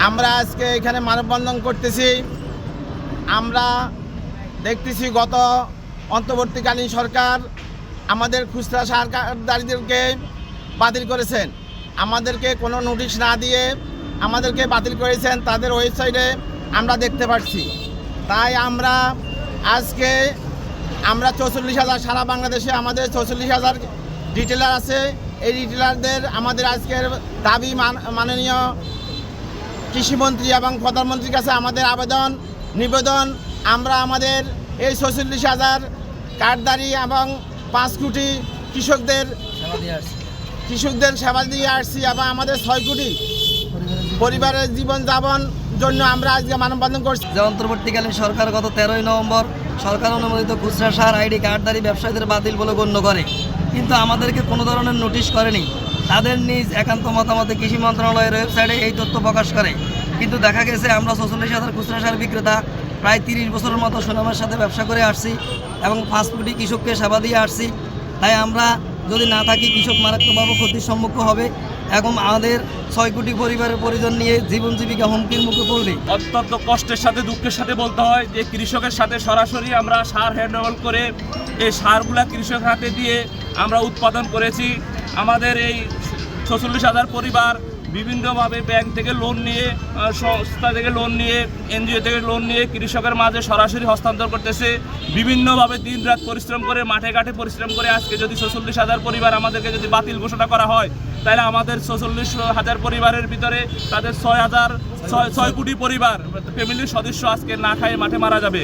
আমরা আজকে এখানে মানববন্ধন করতেছি। আমরা দেখতেছি গত অন্তর্বর্তীকালীন সরকার আমাদের খুচরা সার কার্ডধারীদেরকে বাতিল করেছেন। আমাদেরকে কোনো নোটিশ না দিয়ে আমাদেরকে বাতিল করেছেন, তাদের ওয়েবসাইটে আমরা দেখতে পাচ্ছি। তাই আমরা আজকে 44,000 সারা বাংলাদেশে আমাদের 44,000 রিটেলার আছে। এই রিটেলারদের আমাদের আজকের দাবি মাননীয় কৃষিমন্ত্রী এবং প্রধানমন্ত্রীর কাছে আমাদের নিবেদন, আমরা আমাদের এই 44,000 কার্ডধারী এবং 5 কোটি কৃষকদের সেবা দিয়ে আসছি এবং আমাদের 6 কোটি পরিবারের জীবনযাপন জন্য আমরা আজকে মানববন্ধন করছি। যে অন্তর্বর্তীকালীন সরকার গত 13ই নভেম্বর সরকার অনুমোদিত খুচরা সার আইডি কার্ডধারী ব্যবসায়ীদের বাতিল বলে গণ্য করে, কিন্তু আমাদেরকে কোনো ধরনের নোটিশ করেনি। তাদের নিজ একান্ত মতামতে কৃষি মন্ত্রণালয়ের ওয়েবসাইটে এই তথ্য প্রকাশ করে। কিন্তু দেখা গেছে আমরা 44,000 খুচরা সার বিক্রেতা প্রায় 30 বছরের মতো সুনামের সাথে ব্যবসা করে আসছি এবং 5 কোটি কৃষককে সেবা দিয়ে আসছি। তাই আমরা যদি না থাকি কৃষক মারাত্মকভাবে ক্ষতির সম্মুখীন হবে এবং আমাদের 6 কোটি পরিবারের পরিজন নিয়ে জীবন জীবিকা হুমকির মুখে পড়বে। অত্যন্ত কষ্টের সাথে দুঃখের সাথে বলতে হয় যে কৃষকের সাথে সরাসরি আমরা সার হ্যান্ডওভার করে এই সারগুলা কৃষকের হাতে দিয়ে আমরা উৎপাদন করেছি। আমাদের এই 46,000 পরিবার বিভিন্নভাবে ব্যাংক থেকে লোন নিয়ে, সংস্থা থেকে লোন নিয়ে, এনজিও থেকে লোন নিয়ে কৃষকের মাঝে সরাসরি হস্তান্তর করতেছে। বিভিন্নভাবে দিনরাত পরিশ্রম করে, মাঠে ঘাটে পরিশ্রম করে আজকে যদি 46,000 পরিবার আমাদেরকে যদি বাতিল ঘোষণা করা হয়, তাহলে আমাদের 46,000 পরিবারের ভিতরে তাদের 6 কোটি পরিবার ফ্যামিলির সদস্য আজকে না খায় মাঠে মারা যাবে।